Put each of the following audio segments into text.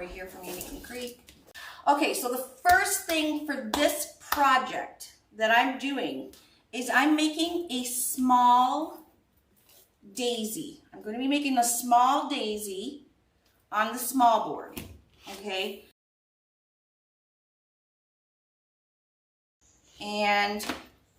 here from Unique Creek. Okay, so the first thing for this project that I'm doing is I'm making a small daisy. I'm going to be making a small daisy on the small board, okay? And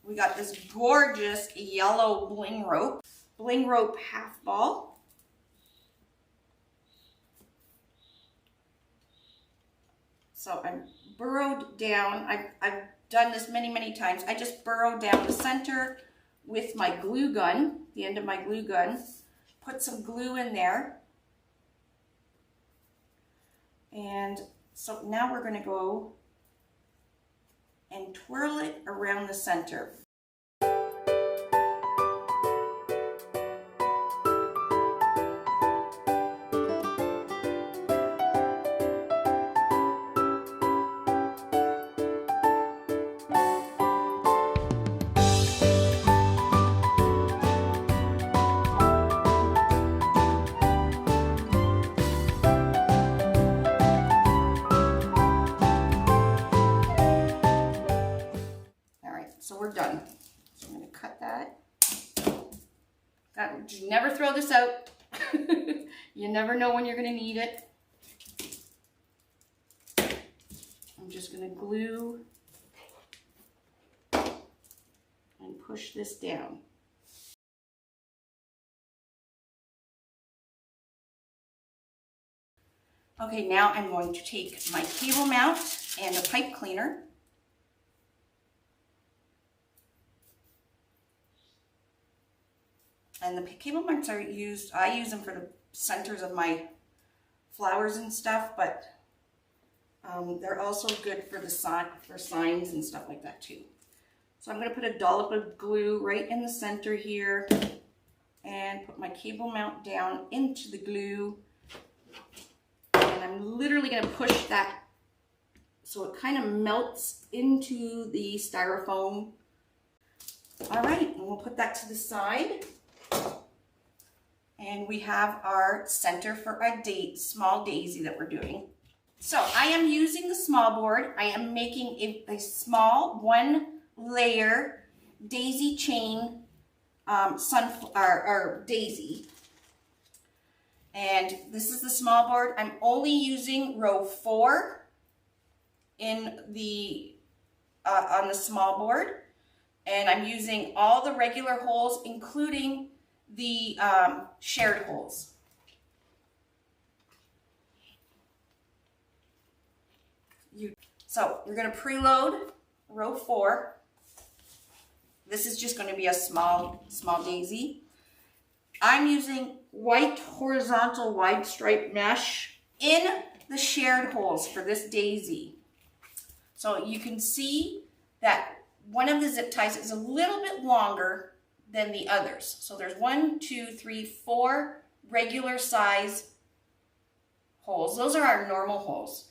we got this gorgeous yellow bling rope half ball. So I'm burrowed down. I've done this many times. I just burrow down the center with my glue gun, the end of my glue gun, put some glue in there. And so now we're going to go and twirl it around the center. So we're done. So I'm going to cut that. You never throw this out. You never know when you're going to need it. I'm just going to glue and push this down. Okay, now I'm going to take my cable mount and a pipe cleaner. And the cable mounts are used, I use them for the centers of my flowers and stuff, but they're also good for the signs and stuff like that too. So I'm going to put a dollop of glue right in the center here and put my cable mount down into the glue. And I'm literally going to push that so it kind of melts into the styrofoam. All right, and we'll put that to the side. And we have our center for a small daisy that we're doing. So I am using the small board. I am making a small 1-layer daisy chain daisy. And this is the small board. I'm only using row 4 in the on the small board. And I'm using all the regular holes, including the shared holes. So you're going to preload row 4. This is just going to be a small daisy. I'm using white horizontal wide stripe mesh in the shared holes for this daisy. So you can see that one of the zip ties is a little bit longer than the others. So there's 1, 2, 3, 4 regular size holes. Those are our normal holes.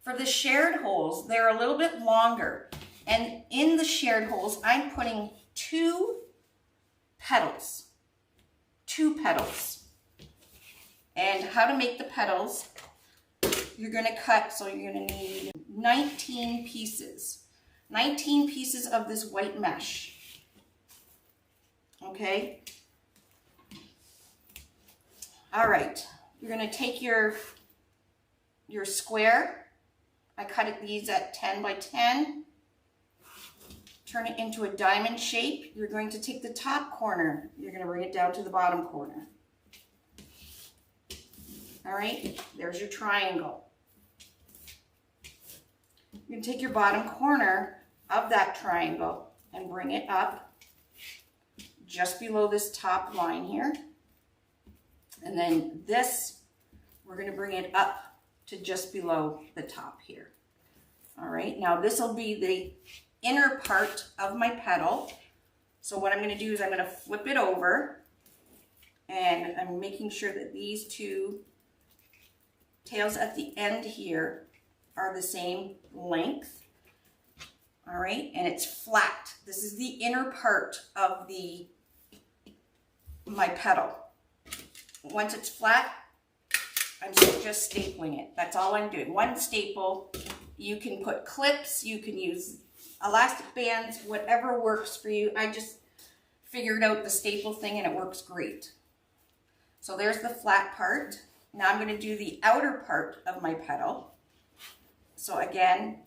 For the shared holes, they're a little bit longer. And in the shared holes, I'm putting 2 petals. 2 petals. And how to make the petals, you're going to cut, so you're going to need 19 pieces. 19 pieces of this white mesh. Okay. All right. You're going to take your square. I cut these at 10 by 10. Turn it into a diamond shape. You're going to take the top corner. You're going to bring it down to the bottom corner. All right. There's your triangle. You're going to take your bottom corner of that triangle and bring it up just below this top line here. And then this, we're going to bring it up to just below the top here. All right, now this will be the inner part of my petal. So what I'm going to do is I'm going to flip it over, and I'm making sure that these 2 tails at the end here are the same length. All right, and it's flat. This is the inner part of my petal. Once it's flat, I'm just stapling it. That's all I'm doing. One staple. You can put clips, you can use elastic bands, whatever works for you. I just figured out the staple thing and it works great. So there's the flat part. Now I'm going to do the outer part of my petal. So again,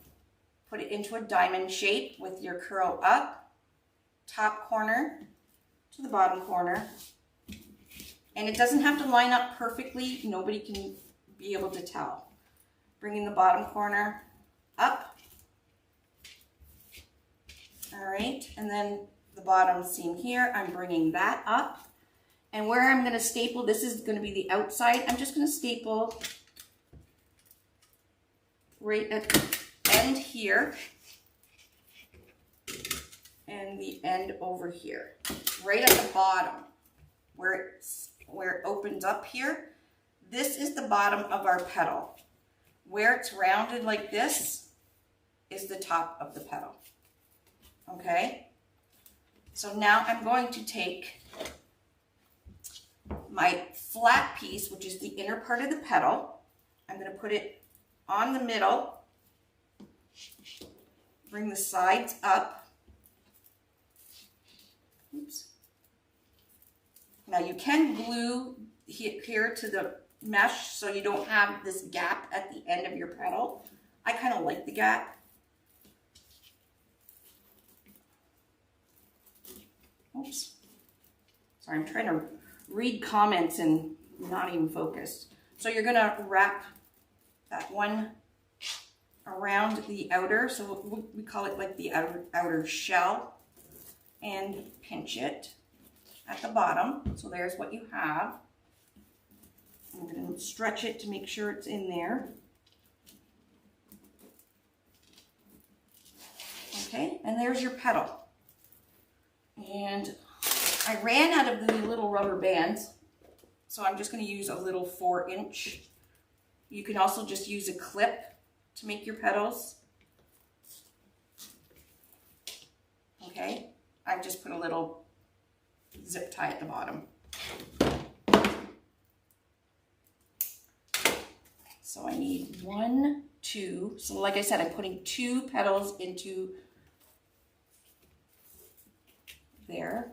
put it into a diamond shape with your curl up, top corner to the bottom corner. And it doesn't have to line up perfectly. Nobody can be able to tell. Bringing the bottom corner up. All right, and then the bottom seam here, I'm bringing that up. And where I'm going to staple, this is going to be the outside. I'm just going to staple right at the end here and the end over here, right at the bottom where it opens up here. This is the bottom of our petal. Where it's rounded like this is the top of the petal. Okay, so now I'm going to take my flat piece, which is the inner part of the petal. I'm going to put it on the middle, bring the sides up. Oops. Now you can glue here to the mesh so you don't have this gap at the end of your petal. I kind of like the gap. Oops. Sorry, I'm trying to read comments and not even focused. So you're going to wrap that one around the outer, so we call it like the outer shell, and pinch it at the bottom. So there's what you have. I'm going to stretch it to make sure it's in there. Okay, and there's your petal. And I ran out of the little rubber bands, so I'm just going to use a little 4-inch. You can also just use a clip to make your petals. Okay, I've just put a little zip tie at the bottom. So I need 1, 2. So like I said, I'm putting 2 petals into there.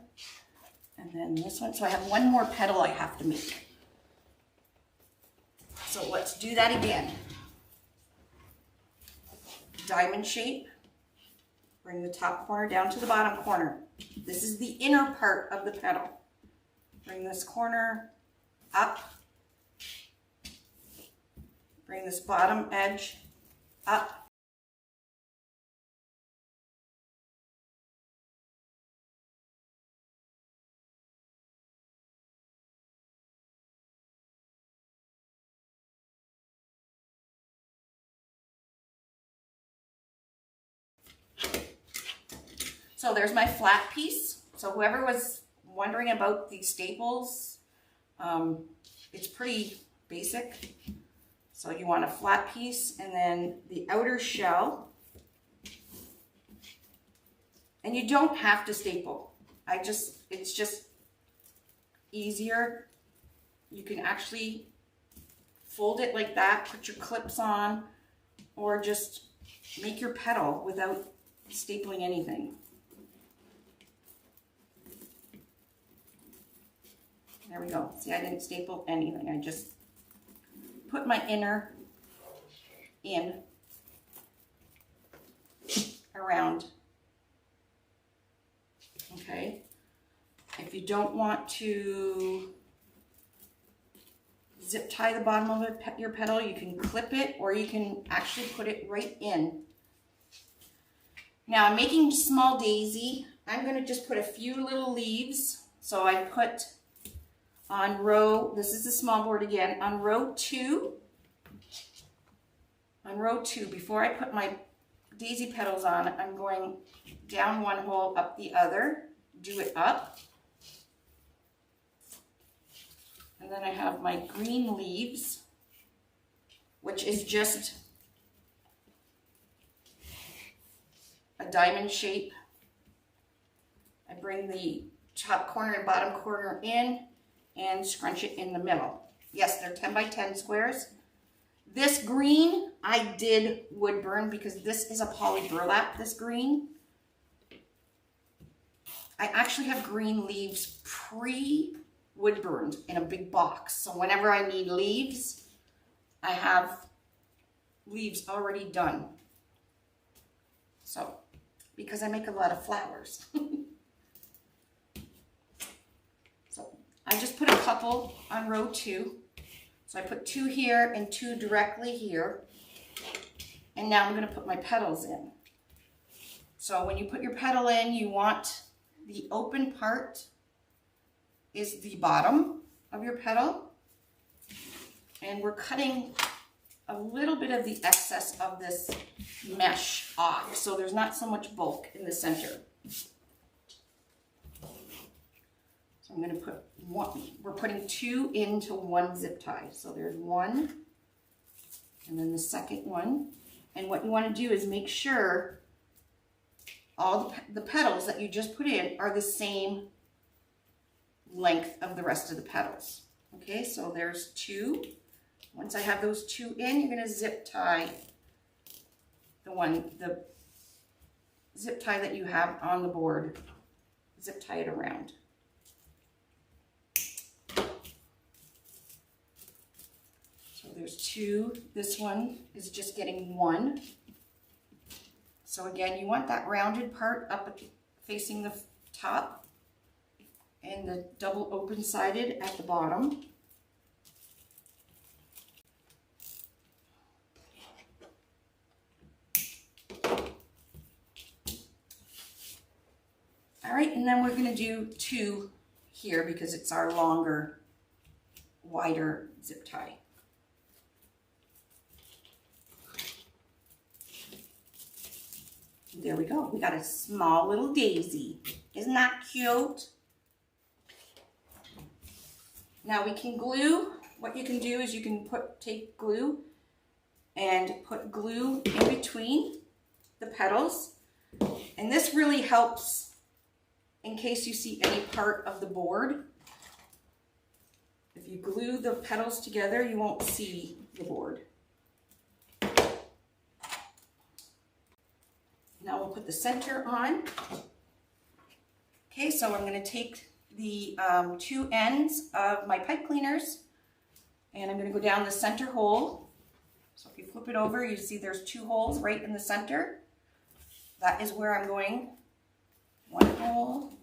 And then this one. So I have 1 more petal I have to make. So let's do that again. Diamond shape. Bring the top corner down to the bottom corner. This is the inner part of the petal. Bring this corner up. Bring this bottom edge up. So there's my flat piece. So whoever was wondering about these staples, it's pretty basic. So you want a flat piece and then the outer shell. And you don't have to staple. It's just easier. You can actually fold it like that, put your clips on, or just make your petal without stapling anything. There we go. See, I didn't staple anything. I just put my inner in around. Okay. If you don't want to zip tie the bottom of your petal, you can clip it, or you can actually put it right in. Now I'm making a small daisy. I'm going to just put a few little leaves. So I put on row, this is the small board again, on row 2, before I put my daisy petals on, I'm going down 1 hole, up the other, do it up. And then I have my green leaves, which is just a diamond shape. I bring the top corner and bottom corner in and scrunch it in the middle. Yes, they're 10 by 10 squares. This green, I did wood burn because this is a poly burlap, this green. I actually have green leaves pre-wood burned in a big box. So whenever I need leaves, I have leaves already done. So, because I make a lot of flowers. So I just put a couple on row 2. So I put 2 here and 2 directly here. And now I'm going to put my petals in. So when you put your petal in, you want the open part is the bottom of your petal. And we're cutting a little bit of the excess of this mesh off, so there's not so much bulk in the center. So I'm going to put one, we're putting 2 into 1 zip tie. So there's 1, and then the second one. And what you want to do is make sure all the petals that you just put in are the same length of the rest of the petals. Okay, so there's 2. Once I have those 2 in, you're going to zip tie the zip tie that you have on the board. Zip tie it around. So there's 2. This one is just getting 1. So again, you want that rounded part up facing the top and the double open-sided at the bottom. All right, and then we're going to do 2 here because it's our longer, wider zip tie. There we go. We got a small little daisy. Isn't that cute? Now we can glue. What you can do is you can take glue and put glue in between the petals. And this really helps in case you see any part of the board. If you glue the petals together, you won't see the board. Now we'll put the center on. Okay, so I'm going to take the 2 ends of my pipe cleaners and I'm going to go down the center hole. So if you flip it over, you see there's 2 holes right in the center. That is where I'm going. 1 hole,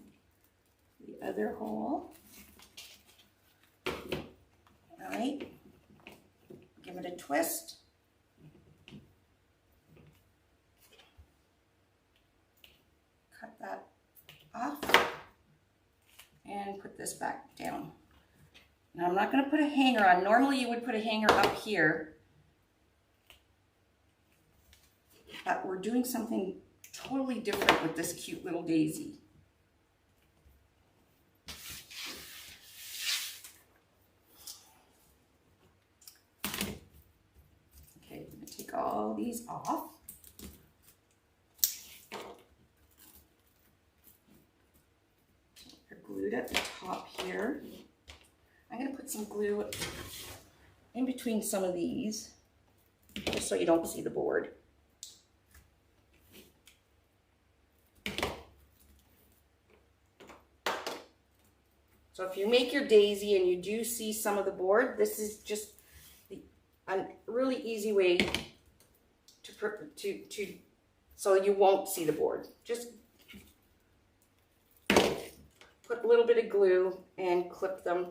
the other hole. All right, give it a twist. Cut that off and put this back down. Now I'm not going to put a hanger on. Normally you would put a hanger up here, but we're doing something totally different with this cute little daisy. Okay, I'm going to take all these off. They're glued at the top here. I'm going to put some glue in between some of these, just so you don't see the board. So if you make your daisy and you do see some of the board, this is just a really easy way to so you won't see the board. Just put a little bit of glue and clip them